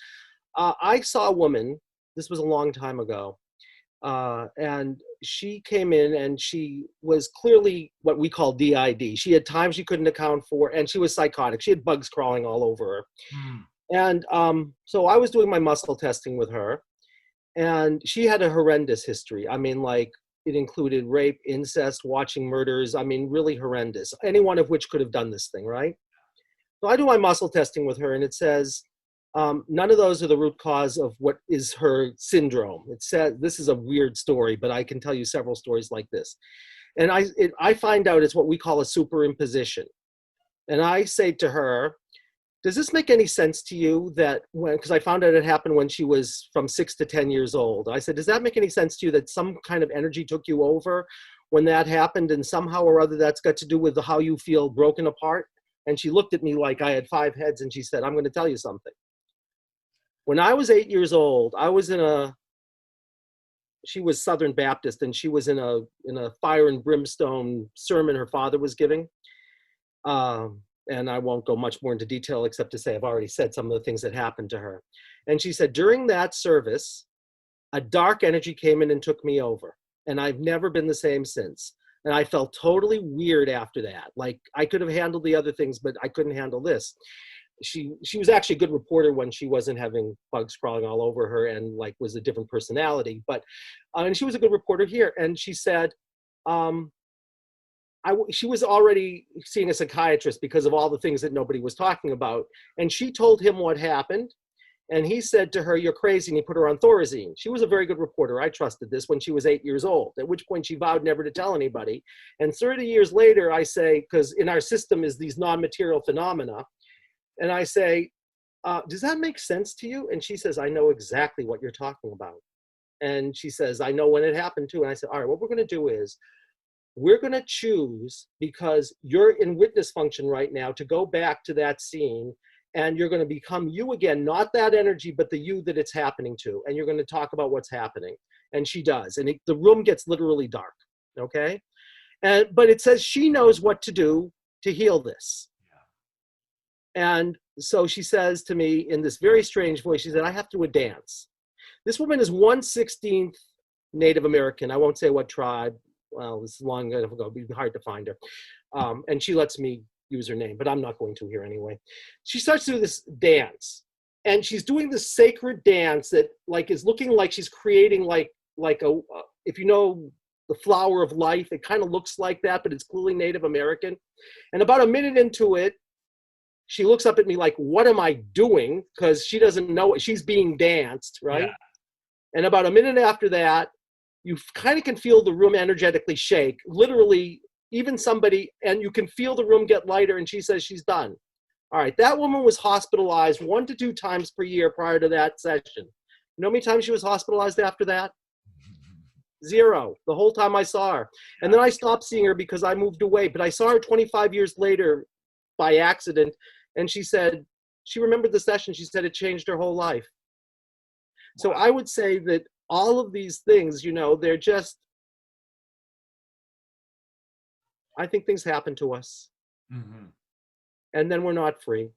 I saw a woman, this was a long time ago, and she came in and she was clearly what we call DID. She had times she couldn't account for, and she was psychotic. She had bugs crawling all over her. And so I was doing my muscle testing with her, and she had a horrendous history. I mean, like, it included rape, incest, watching murders. I mean, really horrendous. Any one of which could have done this thing, right? So I do my muscle testing with her, and it says, none of those are the root cause of what is her syndrome. It says, this is a weird story, but I can tell you several stories like this. And I find out it's what we call a superimposition. And I say to her, does this make any sense to you that because I found out it happened when she was from 6 to 10 years old. I said, does that make any sense to you that some kind of energy took you over when that happened, and somehow or other that's got to do with how you feel broken apart? And she looked at me like I had 5 heads, and she said, I'm going to tell you something. When I was 8 years old, she was Southern Baptist, and she was in a fire and brimstone sermon her father was giving. And I won't go much more into detail except to say I've already said some of the things that happened to her. And she said, during that service, a dark energy came in and took me over. And I've never been the same since. And I felt totally weird after that. Like, I could have handled the other things, but I couldn't handle this. She was actually a good reporter when she wasn't having bugs crawling all over her and like was a different personality. But and she was a good reporter here. And she said, she was already seeing a psychiatrist because of all the things that nobody was talking about. And she told him what happened. And he said to her, you're crazy. And he put her on Thorazine. She was a very good reporter. I trusted this when she was 8 years old, at which point she vowed never to tell anybody. And 30 years later, I say, because in our system is these non-material phenomena. And I say, does that make sense to you? And she says, I know exactly what you're talking about. And she says, I know when it happened too. And I said, all right, what we're going to do is, we're going to choose, because you're in witness function right now, to go back to that scene, and you're going to become you again, not that energy, but the you that it's happening to. And you're going to talk about what's happening. And she does. And the room gets literally dark. Okay. But it says she knows what to do to heal this. Yeah. And so she says to me in this very strange voice, she said, I have to do a dance. This woman is 1/16 Native American. I won't say what tribe. Well, this is long ago, it'd be hard to find her. And she lets me use her name, but I'm not going to here anyway. She starts to do this dance, and she's doing this sacred dance that like is looking like she's creating like a, if you know the flower of life, it kind of looks like that, but it's clearly Native American. And about a minute into it, she looks up at me like, what am I doing? Because she doesn't know, she's being danced, right? Yeah. And about a minute after that, you kind of can feel the room energetically shake, literally, even somebody, and you can feel the room get lighter, and she says she's done. All right, that woman was hospitalized 1 to 2 times per year prior to that session. You know how many times she was hospitalized after that? 0, the whole time I saw her. And then I stopped seeing her because I moved away, but I saw her 25 years later by accident. And she said, she remembered the session. She said it changed her whole life. So I would say that all of these things, they're just, I think things happen to us. Mm-hmm. And then we're not free.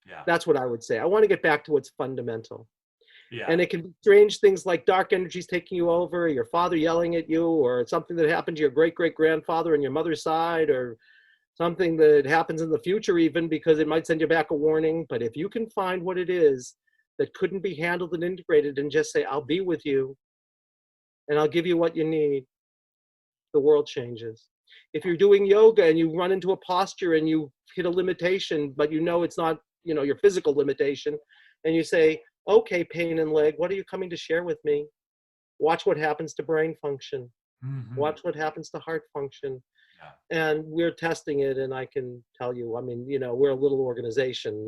Yeah. That's what I would say. I want to get back to what's fundamental. Yeah. And it can be strange things like dark energies taking you over, your father yelling at you, or something that happened to your great-great-grandfather on your mother's side, or something that happens in the future even, because it might send you back a warning. But if you can find what it is that couldn't be handled and integrated and just say, I'll be with you and I'll give you what you need, the world changes. If you're doing yoga and you run into a posture and you hit a limitation, but it's not, your physical limitation, and you say, okay, pain in leg, what are you coming to share with me? Watch what happens to brain function. Mm-hmm. Watch what happens to heart function. Yeah. And we're testing it, and I can tell you, we're a little organization,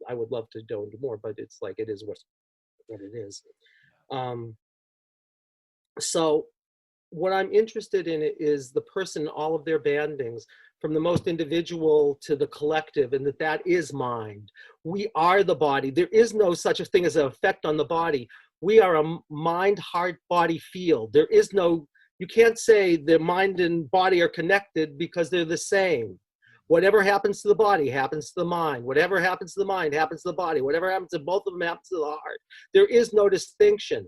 I would love to do more, but it's like, it is what it is. So what I'm interested in is the person, all of their bandings, from the most individual to the collective, and that is mind. We are the body. There is no such a thing as an effect on the body. We are a mind, heart, body field. There is no, you can't say the mind and body are connected, because they're the same. Whatever happens to the body happens to the mind. Whatever happens to the mind happens to the body. Whatever happens to both of them happens to the heart. There is no distinction.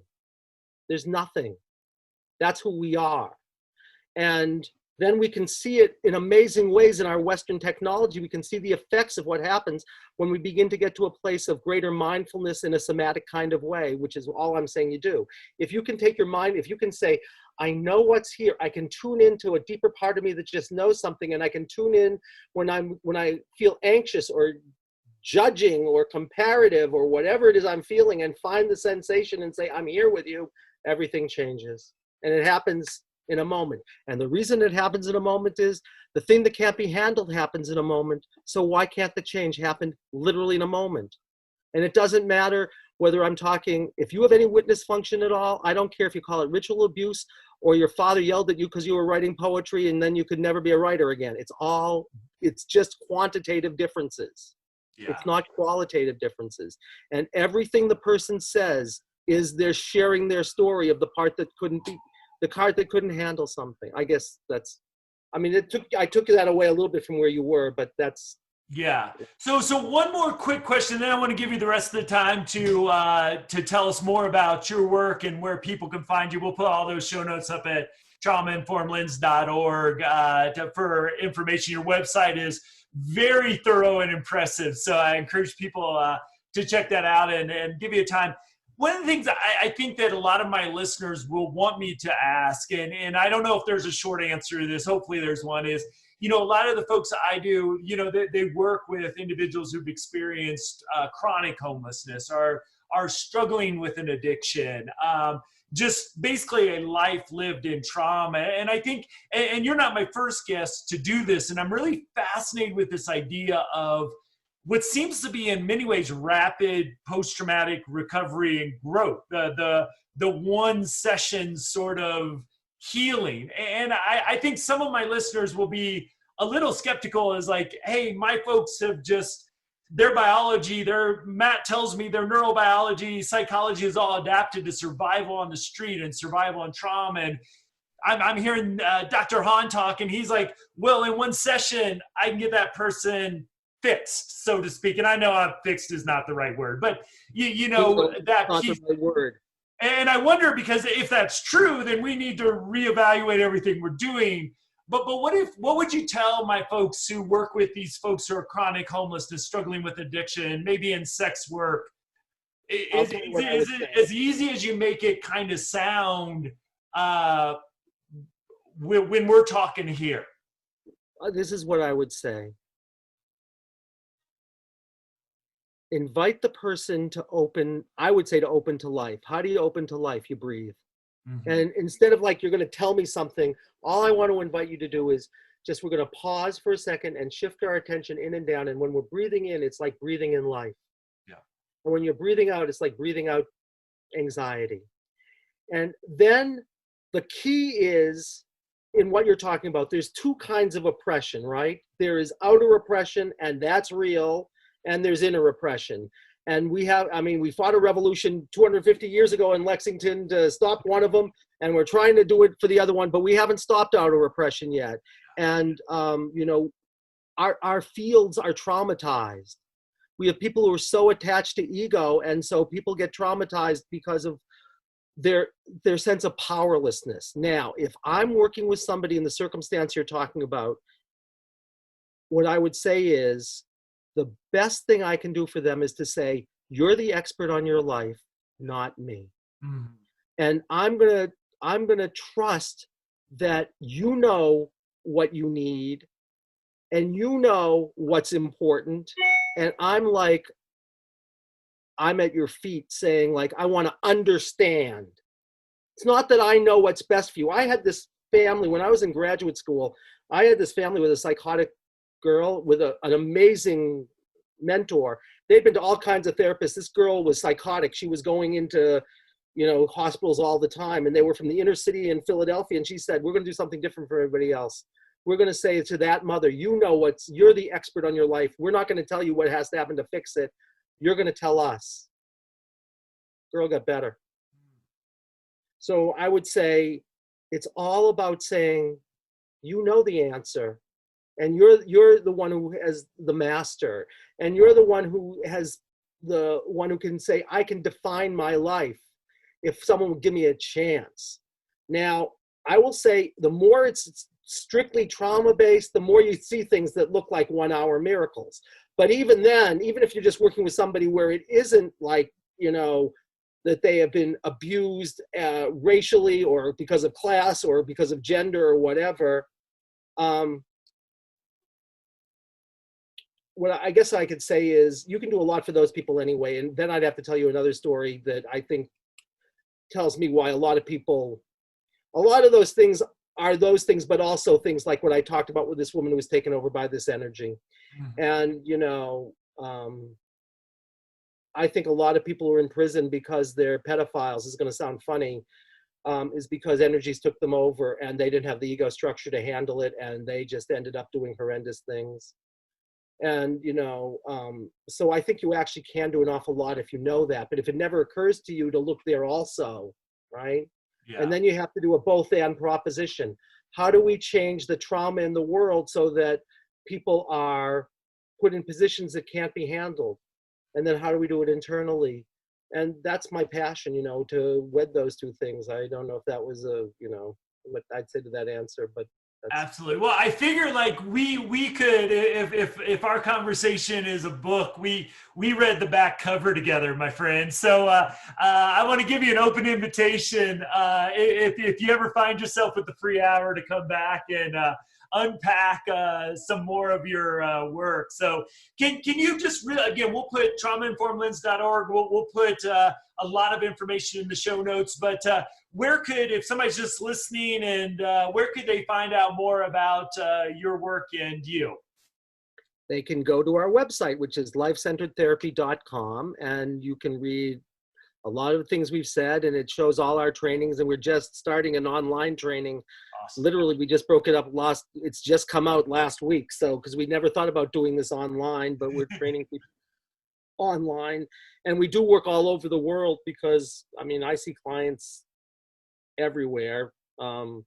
There's nothing. That's who we are. And then we can see it in amazing ways in our Western technology. We can see the effects of what happens when we begin to get to a place of greater mindfulness in a somatic kind of way, which is all I'm saying you do. If you can take your mind, if you can say, I know what's here, I can tune into a deeper part of me that just knows something, and I can tune in when I feel anxious or judging or comparative or whatever it is I'm feeling, and find the sensation and say, I'm here with you, everything changes. And it happens in a moment. And the reason it happens in a moment is the thing that can't be handled happens in a moment. So why can't the change happen literally in a moment? And it doesn't matter whether I'm talking, if you have any witness function at all, I don't care if you call it ritual abuse or your father yelled at you because you were writing poetry and then you could never be a writer again. It's just quantitative differences. Yeah. It's not qualitative differences. And everything the person says is they're sharing their story of the part that couldn't be, the card that couldn't handle something. I guess that's, I took that away a little bit from where you were, but that's. Yeah. So one more quick question, then I want to give you the rest of the time to tell us more about your work and where people can find you. We'll put all those show notes up at traumainformedlens.org for information. Your website is very thorough and impressive. So I encourage people to check that out and give you a time. One of the things I think that a lot of my listeners will want me to ask, and I don't know if there's a short answer to this, hopefully there's one, is, a lot of the folks I do, they work with individuals who've experienced chronic homelessness, are struggling with an addiction, just basically a life lived in trauma. And I think, and you're not my first guest to do this, and I'm really fascinated with this idea of what seems to be in many ways rapid post-traumatic recovery and growth, the one session sort of healing. And I think some of my listeners will be a little skeptical, as like, hey, my folks have just, their biology, Matt tells me their neurobiology, psychology is all adapted to survival on the street and survival on trauma. And I'm hearing Dr. Hahn talk, and he's like, well, in one session, I can get that person fixed, so to speak. And I know fixed is not the right word, but that not piece. the right word. And I wonder, because if that's true, then we need to reevaluate everything we're doing. But what would you tell my folks who work with these folks who are chronic homelessness, struggling with addiction, maybe in sex work? Is it as easy as you make it kind of sound when we're talking here? This is what I would say. Invite the person to open, I would say to open to life. How do you open to life? You breathe. Mm-hmm. And instead of like, you're going to tell me something, all I want to invite you to do is just, we're going to pause for a second and shift our attention in and down. And when we're breathing in, it's like breathing in life. Yeah. And when you're breathing out, it's like breathing out anxiety. And then the key is in what you're talking about, there's two kinds of oppression, right? There is outer oppression, and that's real, and there's inner oppression. And we fought a revolution 250 years ago in Lexington to stop one of them, and we're trying to do it for the other one, but we haven't stopped outer oppression yet. And, our fields are traumatized. We have people who are so attached to ego, and so people get traumatized because of their sense of powerlessness. Now, if I'm working with somebody in the circumstance you're talking about, what I would say is the best thing I can do for them is to say, you're the expert on your life, not me. Mm. And I'm gonna trust that you know what you need and you know what's important. And I'm at your feet saying, like, I want to understand. It's not that I know what's best for you. I had this family when I was in graduate school. I had this family with a psychotic girl with an amazing mentor. They'd been to all kinds of therapists. This girl was psychotic. She was going into, hospitals all the time, and they were from the inner city in Philadelphia. And she said, we're going to do something different for everybody else. We're going to say to that mother, you're the expert on your life. We're not going to tell you what has to happen to fix it. You're going to tell us. Girl got better. So I would say it's all about saying, you know the answer, and you're the one who has the master, and you're the one who can say, I can define my life if someone would give me a chance. Now, I will say the more it's strictly trauma-based, the more you see things that look like 1-hour miracles. But even then, even if you're just working with somebody where it isn't like, that they have been abused racially or because of class or because of gender or whatever, what I guess I could say is you can do a lot for those people anyway. And then I'd have to tell you another story that I think tells me why a lot of those things are those things, but also things like what I talked about with this woman who was taken over by this energy. Mm-hmm. And, I think a lot of people are in prison because they're pedophiles. This is going to sound funny, is because energies took them over and they didn't have the ego structure to handle it, and they just ended up doing horrendous things. And, so I think you actually can do an awful lot if you know that. But if it never occurs to you to look there also, right? Yeah. And then you have to do a both and proposition. How do we change the trauma in the world so that people are put in positions that can't be handled? And then how do we do it internally? And that's my passion, to wed those two things. I don't know if that was what I'd say to that answer, but absolutely. Well, I figure like we could, if our conversation is a book, we read the back cover together, my friend. So I want to give you an open invitation. If you ever find yourself with the free hour to come back and unpack some more of your work. So can you just again, we'll put traumainformedlens.org. We'll put a lot of information in the show notes, but if somebody's just listening, and where could they find out more about your work and you? They can go to our website, which is lifecenteredtherapy.com, and you can read a lot of the things we've said, and it shows all our trainings, and we're just starting an online training. Awesome. Literally, we just broke it up it's just come out last week. So, because we never thought about doing this online, but we're training people online, and we do work all over the world because, I see clients everywhere, and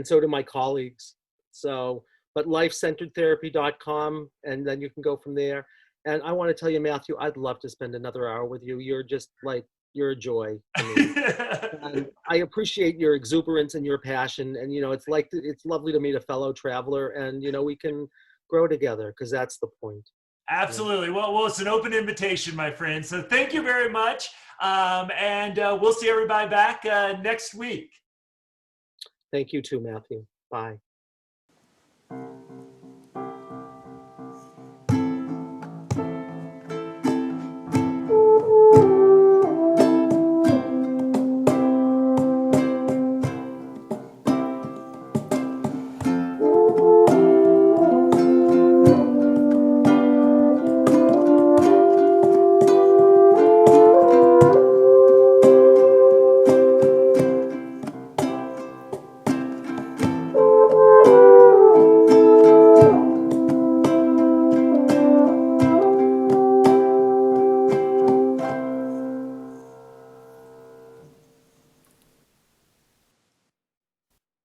so do my colleagues. So, but lifecenteredtherapy.com, and then you can go from there. And I want to tell you, Matthew, I'd love to spend another hour with you. You're just you're a joy to me. And I appreciate your exuberance and your passion. And, it's lovely to meet a fellow traveler, and, we can grow together, because that's the point. Absolutely. Well, it's an open invitation, my friend. So thank you very much. And we'll see everybody back next week. Thank you too, Matthew. Bye.